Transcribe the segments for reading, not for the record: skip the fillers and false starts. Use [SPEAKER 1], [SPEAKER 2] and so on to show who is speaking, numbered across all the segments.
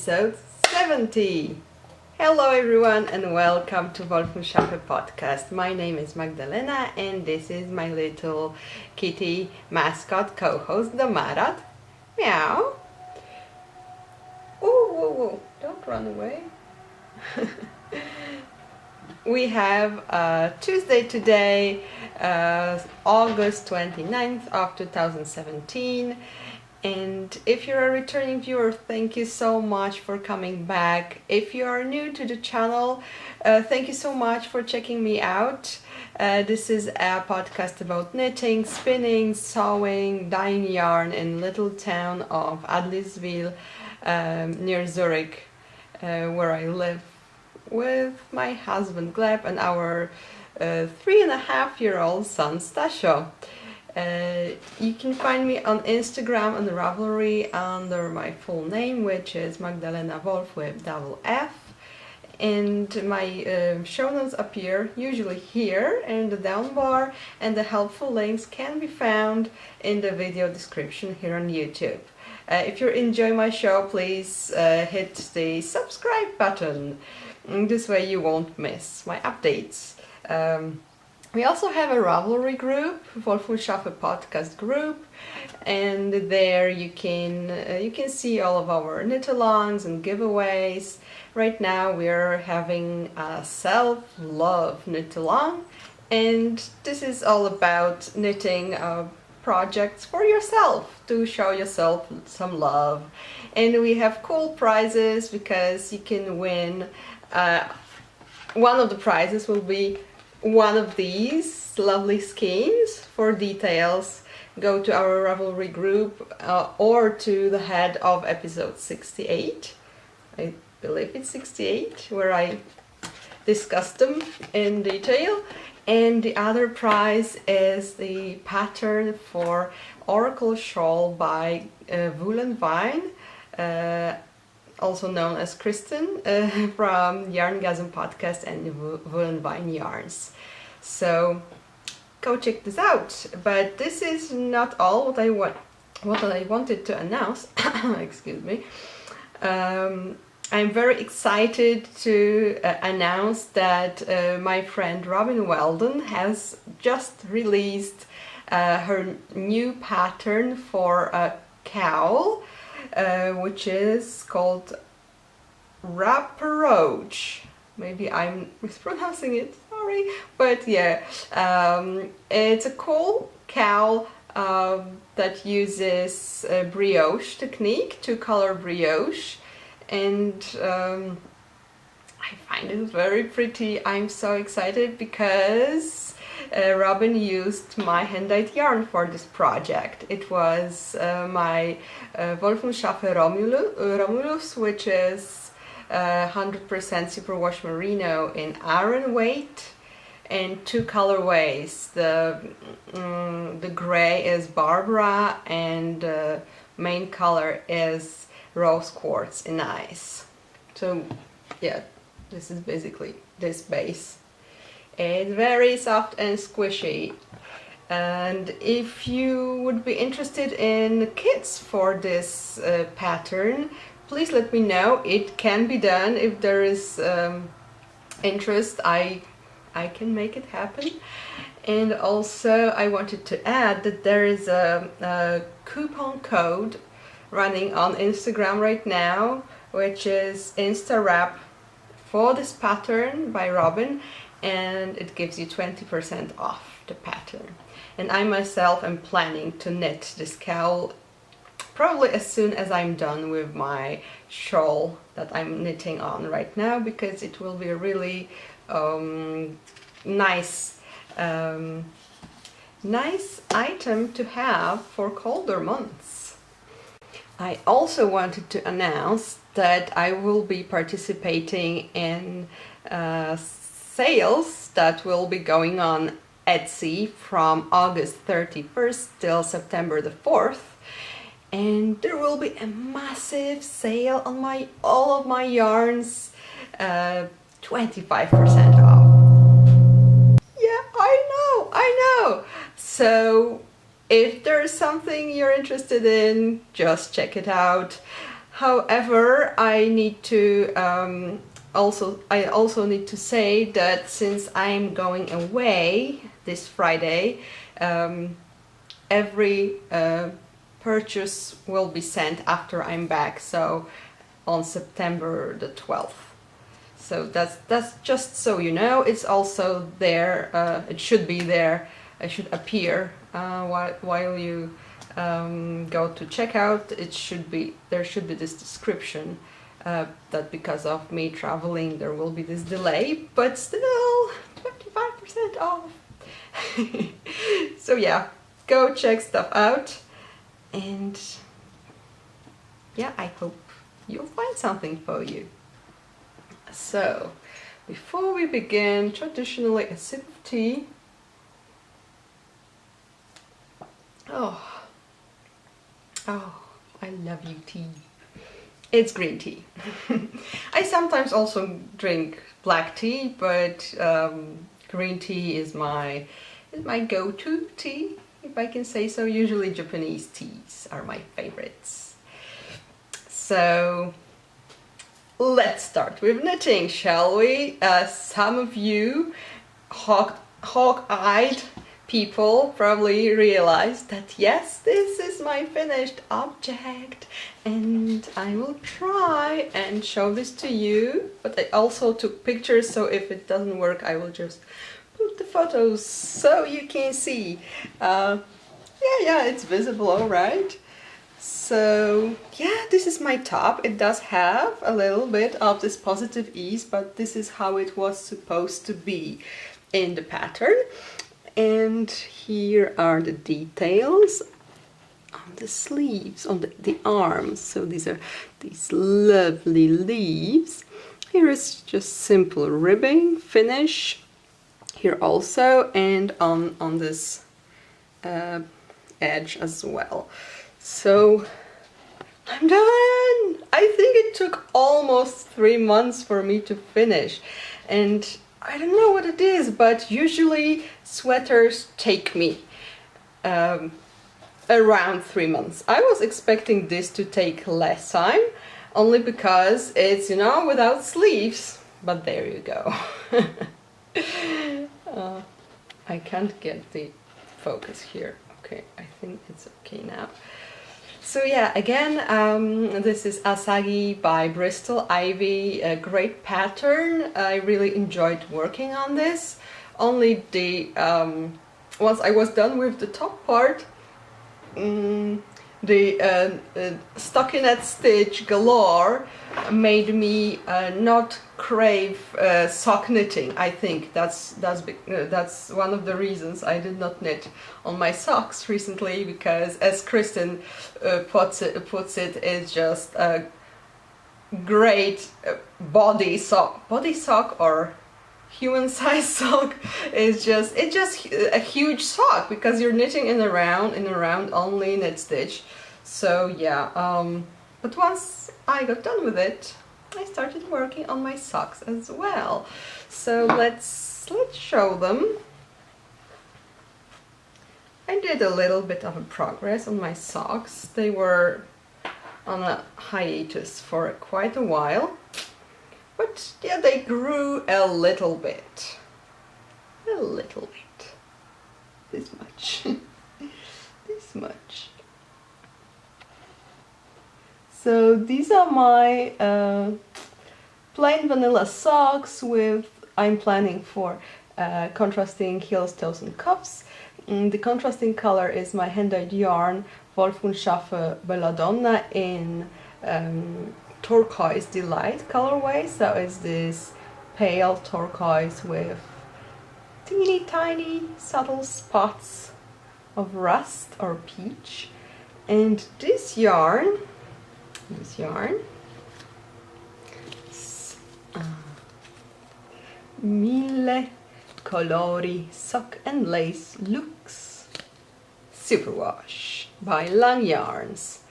[SPEAKER 1] episode 70. Hello everyone and welcome to Wolff&Schafe podcast. My name is Magdalena and this is my little kitty mascot co-host, the Marat. Meow. Ooh, whoa, whoa. Don't run away. We have Tuesday today, August 29th of 2017. And if you're a returning viewer, thank you so much for coming back. If you are new to the channel, thank you so much for checking me out. This is a podcast about knitting, spinning, sewing, dyeing yarn in little town of Adliswil near Zurich, where I live with my husband Gleb and our 3.5-year-old son Stasio. You can find me on Instagram and Ravelry under my full name, which is Magdalena Wolff with double F. And my show notes appear usually here in the down bar, and the helpful links can be found in the video description here on YouTube. If you enjoy my show, please hit the subscribe button. This way you won't miss my updates. We also have a Ravelry group, Wolff&Schafe podcast group, and there you can see all of our knit-alongs and giveaways. Right now we are having a self-love knit-along, and this is all about knitting projects for yourself to show yourself some love. And we have cool prizes because you can win. One of the prizes will be one of these lovely skeins. For details, go to our Ravelry group or to the head of episode 68. I believe it's 68, where I discussed them in detail. And the other prize is the pattern for Oracle Shawl by Wool and Vine, also known as Kristen from Yarngasm podcast and Wool and Vine Yarns. So go check this out. But this is not all what I wanted to announce. Excuse me. I'm very excited to announce that my friend Robin Weldon has just released her new pattern for a cowl, which is called Rapproach. Maybe I'm mispronouncing it, sorry, but yeah, it's a cool cowl that uses brioche technique, two-color brioche, and I find it very pretty. I'm so excited because Robin used my hand-dyed yarn for this project. It was my Wolff&Schafe Romulus, which is 100% superwash merino in iron weight, and two colorways. The gray is Barbara and the main color is rose quartz in ice. So yeah, this is basically this base. It's very soft and squishy, and if you would be interested in kits for this pattern, please let me know. It can be done if there is interest. I can make it happen. And also I wanted to add that there is a coupon code running on Instagram right now, which is InstaWrap for this pattern by Robin, and it gives you 20% off the pattern. And I myself am planning to knit this cowl probably as soon as I'm done with my shawl that I'm knitting on right now, because it will be a really nice item to have for colder months. I also wanted to announce that I will be participating in sales that will be going on Etsy from August 31st till September the 4th, and there will be a massive sale on all of my yarns, 25% off. Yeah, I know. So if there's something you're interested in, just check it out. However, I also need to say that since I'm going away this Friday, every purchase will be sent after I'm back, so on September the 12th. So that's just so you know. It's also there. It should be there. It should appear while you go to checkout. There should be this description that because of me traveling there will be this delay, but still 25% off. So yeah, go check stuff out, and yeah, I hope you'll find something for you. So before we begin, traditionally a sip of tea. Oh, I love you, tea. It's green tea. I sometimes also drink black tea, but green tea is my go-to tea, if I can say so. Usually Japanese teas are my favorites. So let's start with knitting, shall we? Some of you hawk-eyed people probably realize that yes, this is my finished object, and I will try and show this to you, but I also took pictures, so if it doesn't work I will just put the photos so you can see. Yeah, it's visible, all right. So yeah, this is my top. It does have a little bit of this positive ease, but this is how it was supposed to be in the pattern. And here are the details on the sleeves, on the arms. So these are these lovely leaves. Here is just simple ribbing finish here also, and on this edge as well. So I'm done! I think it took almost 3 months for me to finish, and I don't know what it is, but usually sweaters take me around 3 months. I was expecting this to take less time, only because it's, you know, without sleeves, but there you go. I can't get the focus here. Okay, I think it's okay now. So yeah, again, this is Asagi by Bristol Ivy, a great pattern. I really enjoyed working on this. Only the once I was done with the top part, the stockinette stitch galore made me not crave sock knitting. I think that's one of the reasons I did not knit on my socks recently, because as Kristen puts it, it's just a great body sock or human size sock. It's just a huge sock, because you're knitting in a round only knit stitch. So yeah, but once I got done with it, I started working on my socks as well. So let's show them. I did a little bit of a progress on my socks. They were on a hiatus for quite a while, but yeah, they grew a little bit. This much. This much. So these are my plain vanilla socks with, I'm planning for contrasting heels, toes and cuffs. The contrasting color is my hand-dyed yarn Wolff&Schafe Belladonna in Turquoise Delight colorway. So it's this pale turquoise with teeny tiny subtle spots of rust or peach. And this yarn, Mille Colori Sock and Lace Luxe Superwash by Lang Yarns.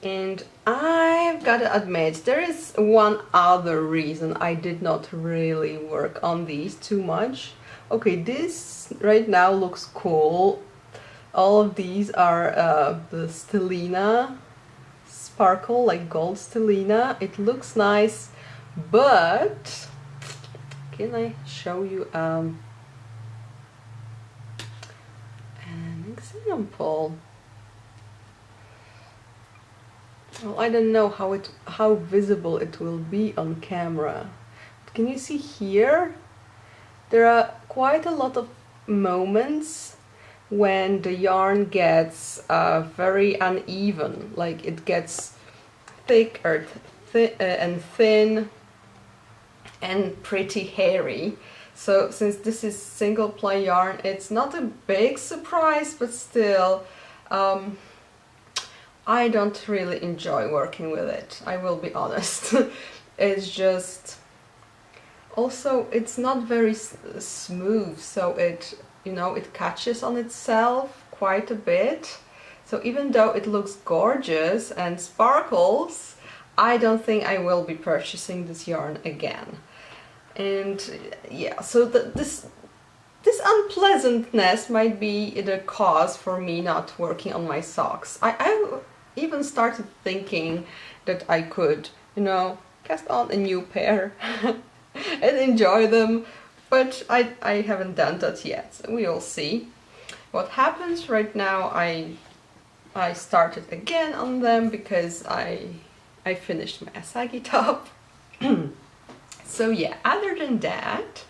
[SPEAKER 1] And I've got to admit, there is one other reason I did not really work on these too much. Okay, this right now looks cool. All of these are the Stellina sparkle like gold stellina. It looks nice, but can I show you an example? Well, I don't know how visible it will be on camera. Can you see here? There are quite a lot of moments when the yarn gets very uneven, like it gets thick or and thin and pretty hairy. So since this is single ply yarn, it's not a big surprise, but still I don't really enjoy working with it, I will be honest. It's just, also it's not very smooth, so it, you know, it catches on itself quite a bit. So even though it looks gorgeous and sparkles, I don't think I will be purchasing this yarn again. And yeah, so this unpleasantness might be the cause for me not working on my socks. I even started thinking that I could, you know, cast on a new pair and enjoy them, but I haven't done that yet. So we will see what happens. Right now I started again on them because I finished my Asagi top. So yeah, other than that,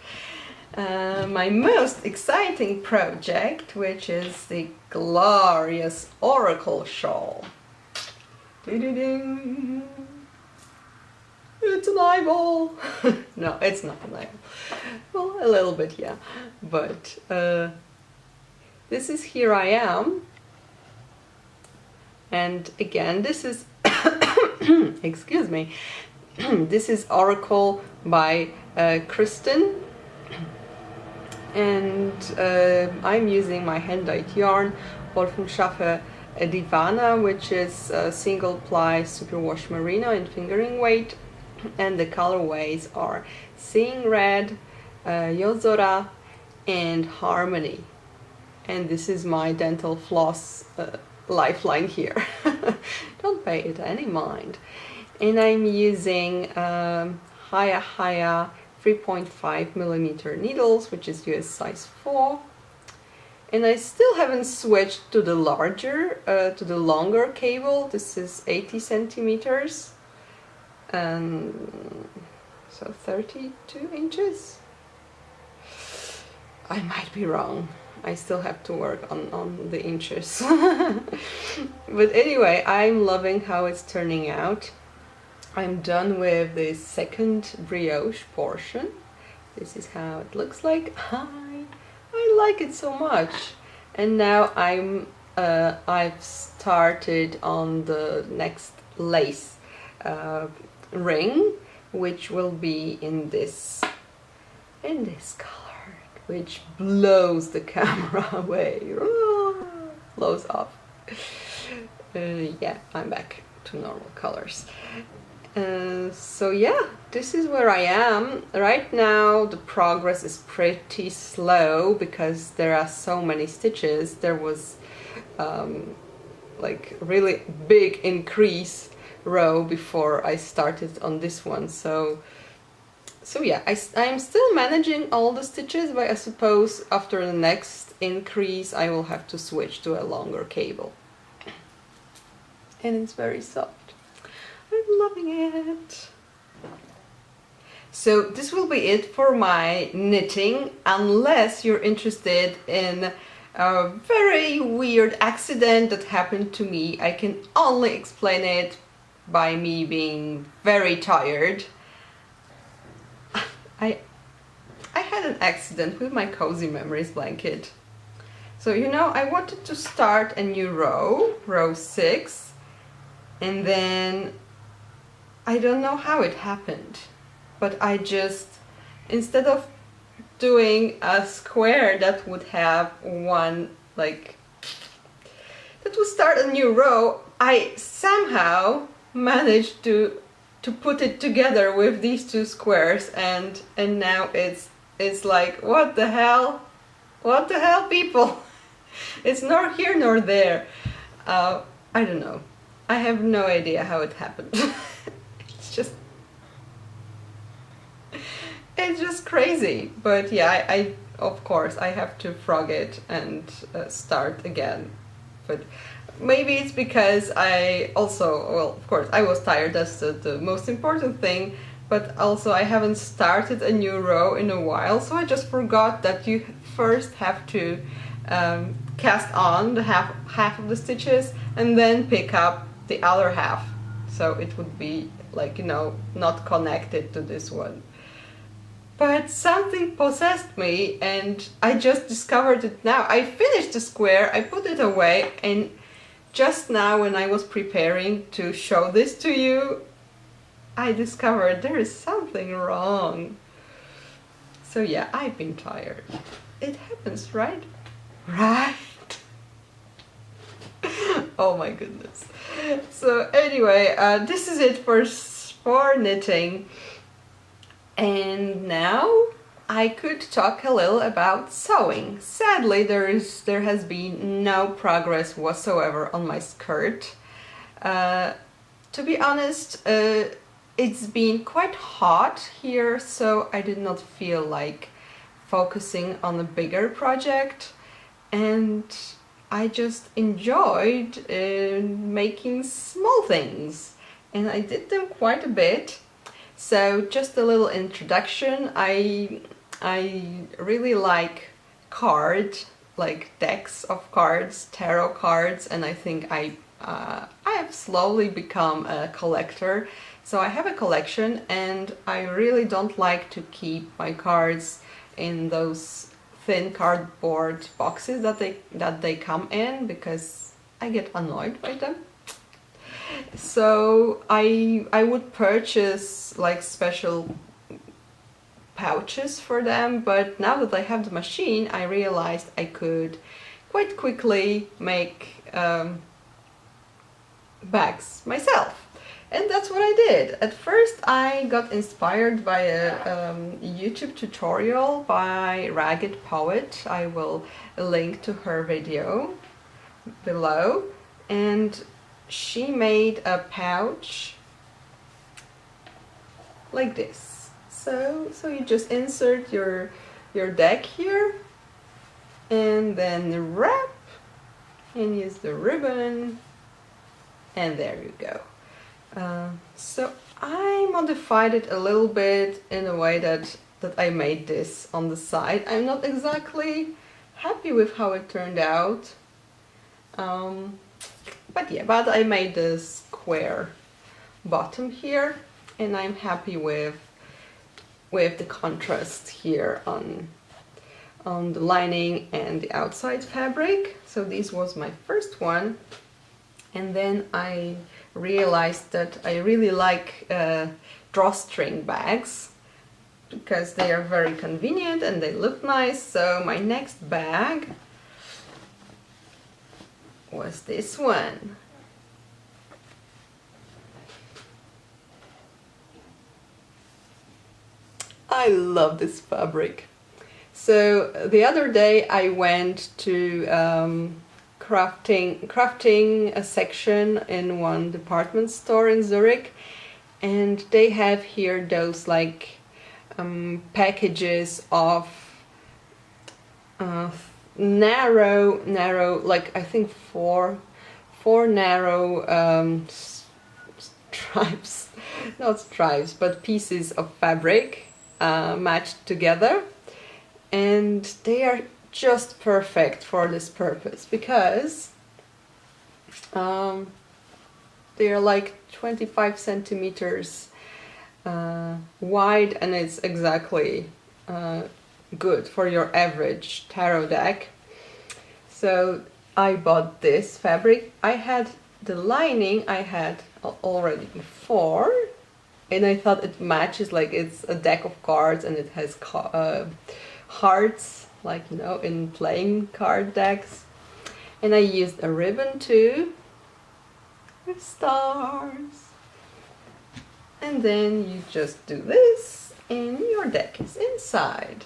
[SPEAKER 1] my most exciting project, which is the glorious Oracle shawl. Doo-doo-doo. It's an eyeball! No, it's not an eyeball. Well, a little bit, yeah. But this is Here I Am. And again, this is, excuse me, this is Oracle by Kristen. And I'm using my hand-dyed yarn, Wolff&Schafe Divana, which is single ply superwash merino in fingering weight, and the colorways are Seeing Red, Yozora, and Harmony. And this is my dental floss lifeline here. Don't pay it any mind. And I'm using Haya 3.5mm needles, which is US size 4. And I still haven't switched to the larger, to the longer cable. This is 80 centimeters, and so 32 inches. I might be wrong. I still have to work on the inches. But anyway, I'm loving how it's turning out. I'm done with the second brioche portion. This is how it looks like. I like it so much. And now I've started on the next lace ring, which will be in this color, which blows the camera away. Blows off. Yeah, I'm back to normal colors. So yeah, this is where I am. Right now the progress is pretty slow because there are so many stitches. There was like really big increase row before I started on this one. So yeah, I'm still managing all the stitches, but I suppose after the next increase I will have to switch to a longer cable. And it's very soft. I'm loving it. So this will be it for my knitting, unless you're interested in a very weird accident that happened to me. I can only explain it by me being very tired. I had an accident with my Cozy Memories blanket. So, you know, I wanted to start a new row 6, and then I don't know how it happened, but I just, instead of doing a square that would have one, like, that would start a new row, I somehow managed to put it together with these two squares, and now it's like, what the hell? What the hell, people? It's nor here nor there. I don't know. I have no idea how it happened. It's just crazy. But yeah, I of course I have to frog it and start again. But maybe it's because I also, well, of course I was tired, that's the most important thing, but also I haven't started a new row in a while, so I just forgot that you first have to cast on the half of the stitches and then pick up the other half, so it would be like, you know, not connected to this one. But something possessed me and I just discovered it now. I finished the square, I put it away, and just now when I was preparing to show this to you, I discovered there is something wrong. So yeah, I've been tired. It happens, right? Right? Oh my goodness. So anyway, this is it for knitting. And now I could talk a little about sewing. Sadly, there has been no progress whatsoever on my skirt. To be honest, it's been quite hot here, so I did not feel like focusing on a bigger project, and I just enjoyed making small things, and I did them quite a bit. So just a little introduction. I really like decks of cards, tarot cards, and I think I have slowly become a collector. So I have a collection, and I really don't like to keep my cards in those thin cardboard boxes that they come in, because I get annoyed by them. So I would purchase like special pouches for them, but now that I have the machine, I realized I could quite quickly make bags myself. And that's what I did. At first I got inspired by a YouTube tutorial by Ragged Poet. I will link to her video below, and she made a pouch like this. So you just insert your deck here, and then wrap and use the ribbon, and there you go. So I modified it a little bit in a way that I made this on the side. I'm not exactly happy with how it turned out. But I made the square bottom here, and I'm happy with the contrast here on the lining and the outside fabric. So this was my first one, and then I realized that I really like drawstring bags because they are very convenient and they look nice. So my next bag was this one. I love this fabric. So the other day I went to crafting a section in one department store in Zurich, and they have here those like packages of narrow, like I think four narrow stripes, not stripes, but pieces of fabric matched together, and they are just perfect for this purpose because they are like 25 centimeters wide, and it's exactly good for your average tarot deck. So I bought this fabric. I had the lining I had already before, and I thought it matches, like it's a deck of cards and it has hearts, like, you know, in playing card decks. And I used a ribbon too with stars, and then you just do this and your deck is inside.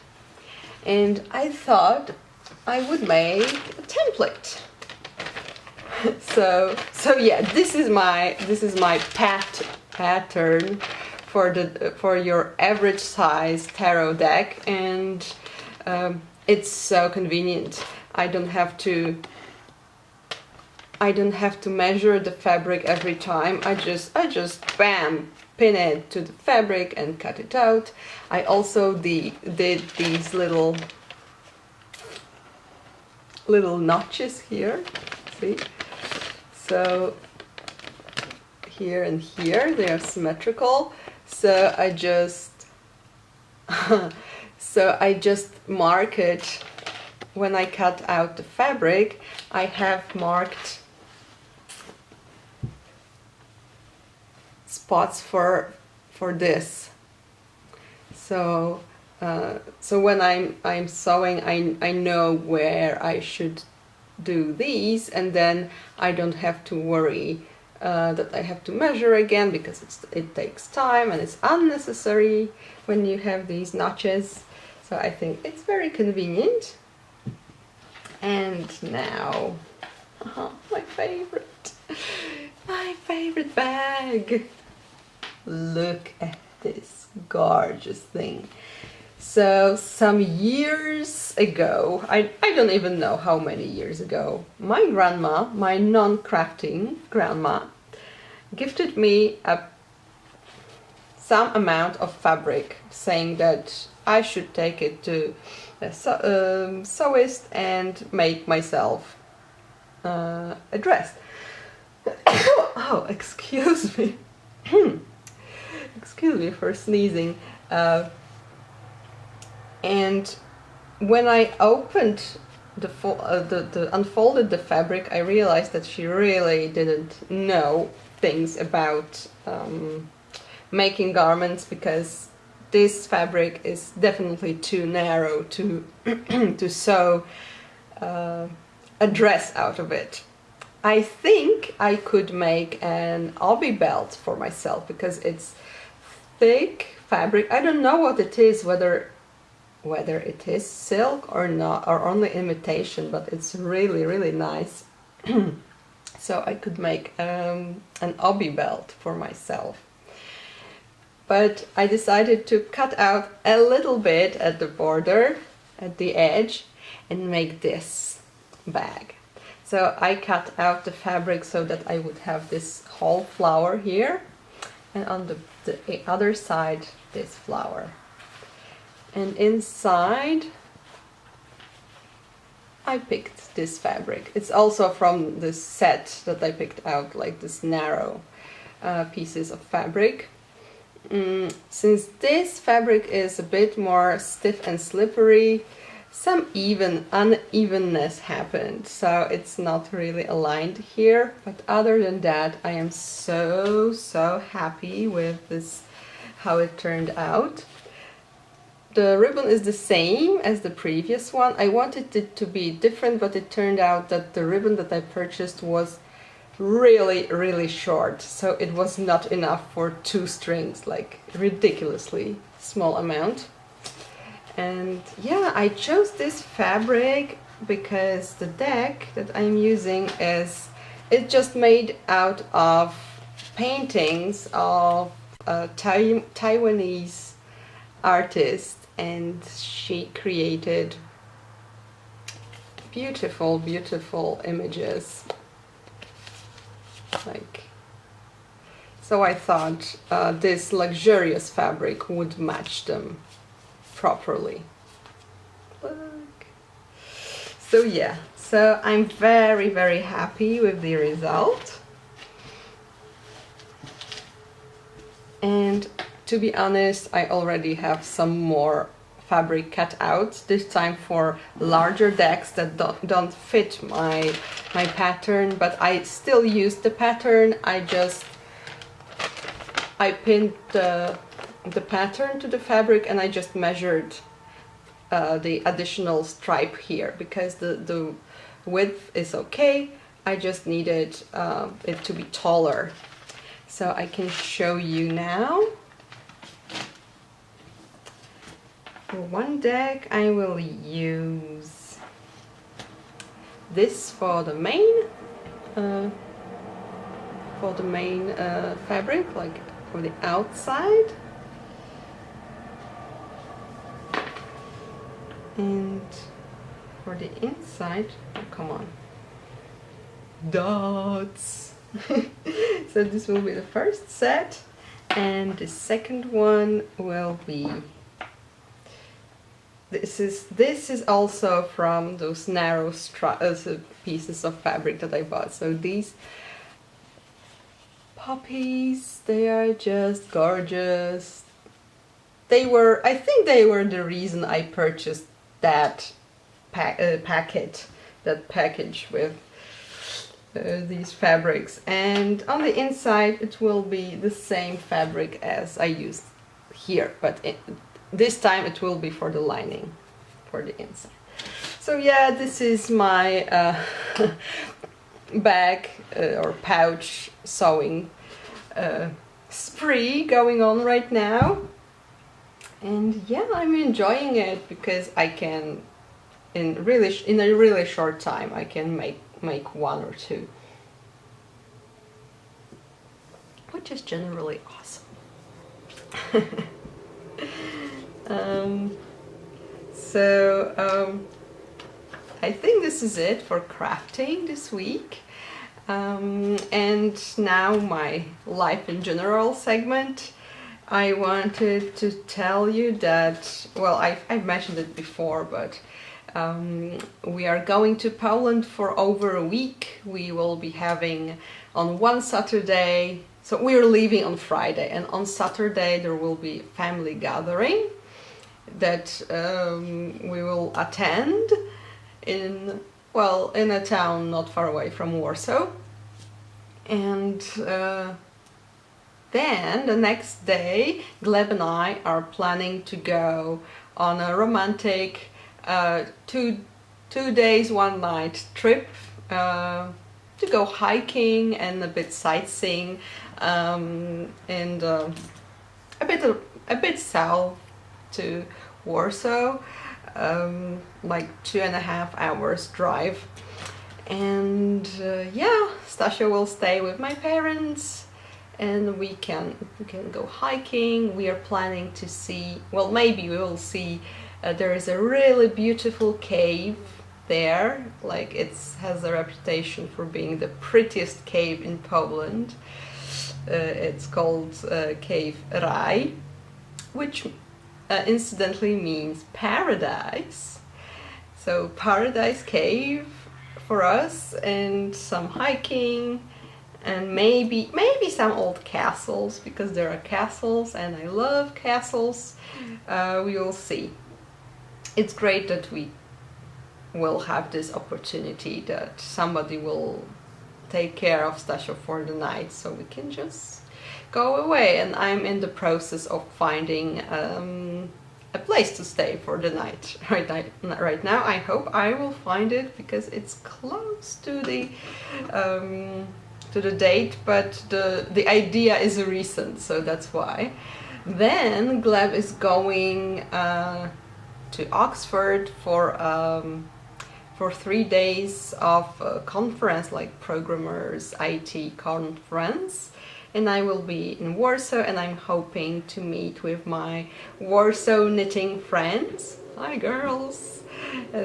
[SPEAKER 1] And I thought I would make a template. So yeah, this is my pattern for your average size tarot deck, and it's so convenient. I don't have to measure the fabric every time. I just bam, pin it to the fabric and cut it out. I also did these little notches here, see? So here and here they are symmetrical. So I just mark it when I cut out the fabric. I have marked spots for this. So when I'm sewing, I know where I should do these, and then I don't have to worry that I have to measure again, because it takes time and it's unnecessary when you have these notches. So I think it's very convenient. And now, my favorite bag. Look at this gorgeous thing. So some years ago, I don't even know how many years ago, my grandma, my non-crafting grandma, gifted me some amount of fabric, saying that I should take it to a sewist and make myself a dress. Oh, excuse me. Excuse me for sneezing. And when I opened unfolded the fabric, I realized that she really didn't know things about making garments, because this fabric is definitely too narrow to to sew a dress out of it. I think I could make an obi belt for myself, because it's thick fabric. I don't know what it is, whether it is silk or not, or only imitation, but it's really nice. So I could make an obi belt for myself. But I decided to cut out a little bit at the border, at the edge, and make this bag. So I cut out the fabric so that I would have this whole flower here, and on the other side this flower. And inside I picked this fabric. It's also from this set that I picked out, like this narrow pieces of fabric. Since this fabric is a bit more stiff and slippery, some unevenness happened, so it's not really aligned here. But other than that, I am so happy with this, how it turned out. The ribbon is the same as the previous one. I wanted it to be different, but it turned out that the ribbon that I purchased was really short, so it was not enough for 2 strings, like ridiculously small amount. And yeah, I chose this fabric because the deck that I'm using is just made out of paintings of a Taiwanese artist, and she created beautiful images. So I thought this luxurious fabric would match them properly. Look. So yeah, so I'm very happy with the result. And to be honest, I already have some more fabric cut out, this time for larger decks that don't fit my pattern, but I still use the pattern. I pinned the pattern to the fabric, and I just measured the additional stripe here, because the width is okay. I just needed it to be taller. So I can show you now. For one deck, I will use this for the mane, uh, for the main fabric, like for the outside. And for the inside, oh, come on, dots. So this will be the first set, and the second one will be, this is also from those narrow pieces of fabric that I bought. So these puppies, they are just gorgeous. I think they were the reason I purchased that package with these fabrics. And on the inside it will be the same fabric as I used here, but this time it will be for the lining, for the inside. So yeah, this is my bag or pouch sewing spree going on right now. And yeah, I'm enjoying it because I can, in a really short time, I can make one or two, which is generally awesome. I think this is it for crafting this week. And now my life in general segment. I wanted to tell you that, well, I've mentioned it before, but we are going to Poland for over a week. We will be having on one Saturday, so we're leaving on Friday, and on Saturday there will be a family gathering that we will attend in a town not far away from Warsaw. And then the next day, Gleb and I are planning to go on a romantic 2 days, 1 night trip to go hiking and a bit sightseeing, and a bit south to Warsaw, like 2.5 hours drive. And yeah, Stasia will stay with my parents, and we can go hiking. We are planning to see, well, maybe we will see, there is a really beautiful cave there, like it has a reputation for being the prettiest cave in Poland. It's called Cave Raj, which incidentally means paradise. So Paradise Cave for us, and some hiking, and maybe some old castles, because there are castles and I love castles. We will see. It's great that we will have this opportunity, that somebody will take care of Stasia for the night, so we can just go away. And I'm in the process of finding a place to stay for the night right now. I hope I will find it, because it's close to the date, but the idea is recent, so that's why. Then Gleb is going to Oxford for 3 days of a conference, like programmers IT conference, and I will be in Warsaw, and I'm hoping to meet with my Warsaw knitting friends. Hi girls!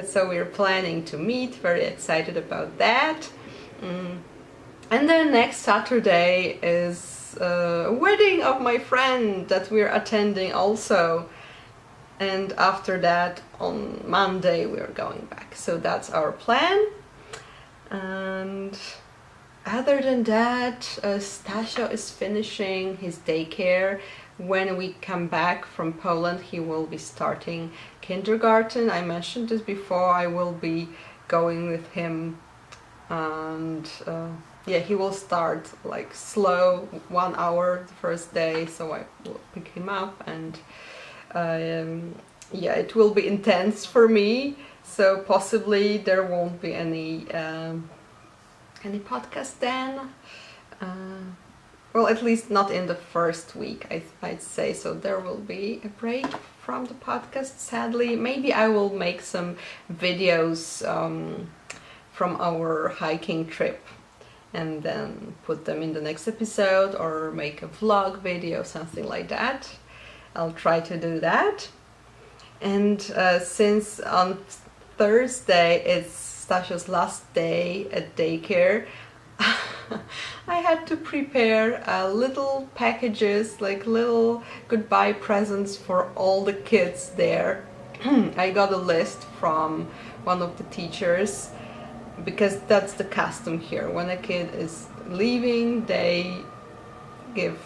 [SPEAKER 1] So we're planning to meet, very excited about that. And then next Saturday is a wedding of my friend that we're attending also. And after that, on Monday, we're going back. So that's our plan. And other than that, Stasia is finishing his daycare. When we come back from Poland, he will be starting kindergarten. I mentioned this before. I will be going with him, and yeah, he will start like slow, 1 hour the first day, so I will pick him up, and yeah, it will be intense for me, so possibly there won't be any podcast then. Well, at least not in the first week, I'd say. So there will be a break from the podcast, sadly. Maybe I will make some videos from our hiking trip, and then put them in the next episode or make a vlog video, something like that. I'll try to do that. And since on Thursday it's Stasha's last day at daycare, I had to prepare little packages, like little goodbye presents for all the kids there. I got a list from one of the teachers, because that's the custom here. When a kid is leaving, they give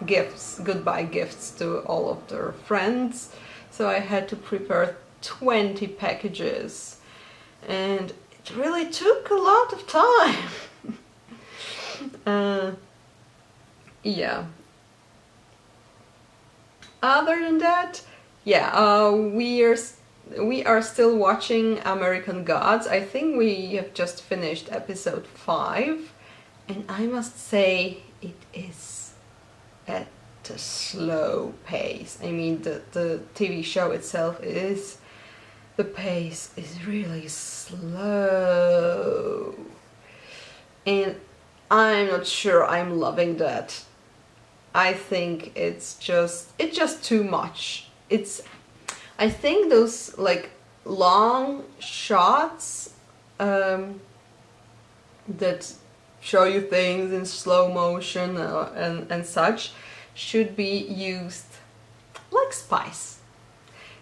[SPEAKER 1] gifts, goodbye gifts to all of their friends. So I had to prepare 20 packages, and it really took a lot of time. Yeah. Other than that, yeah, we are still watching American Gods. I think we have just finished episode 5, and I must say it is at a slow pace. I mean, the TV show itself the pace is really slow, and I'm not sure I'm loving that. I think it's just too much. I think those like long shots that show you things in slow motion and such should be used like spice,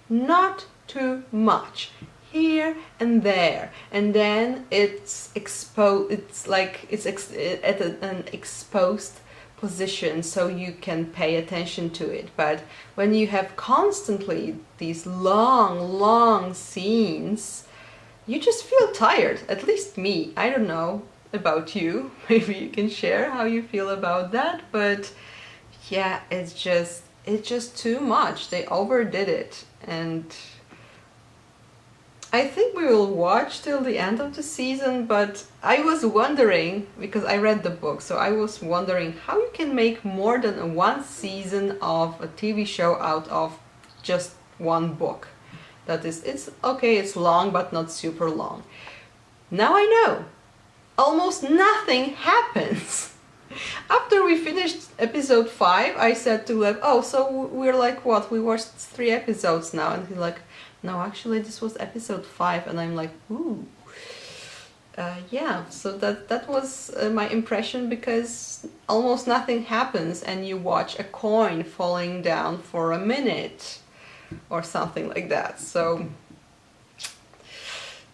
[SPEAKER 1] not too much, here and there, and then it's exposed. It's like it's at an exposed position, so you can pay attention to it. But when you have constantly these long scenes, you just feel tired. At least me. I don't know about you. Maybe you can share how you feel about that. But yeah, it's just too much. They overdid it, and I think we will watch till the end of the season, but I was wondering, because I read the book, so I was wondering how you can make more than one season of a TV show out of just one book. That is, it's okay, it's long, but not super long. Now I know. Almost nothing happens. After we finished episode 5, I said to Lev, oh, so we're like what? We watched 3 episodes now. And he's like, no, actually this was episode 5. And I'm like, ooh. Yeah, so that was my impression, because almost nothing happens and you watch a coin falling down for a minute or something like that. So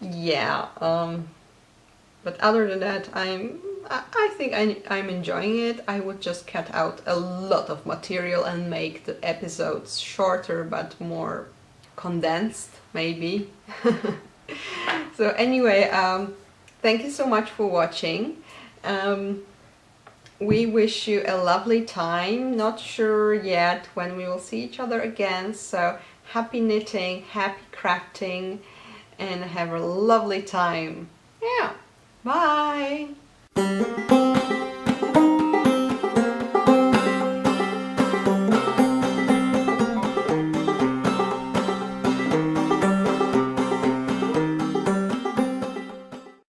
[SPEAKER 1] yeah, but other than that, I think I'm enjoying it. I would just cut out a lot of material and make the episodes shorter but more condensed, maybe. So anyway, thank you so much for watching. We wish you a lovely time. Not sure yet when we will see each other again. So happy knitting, happy crafting, and have a lovely time. Yeah, bye!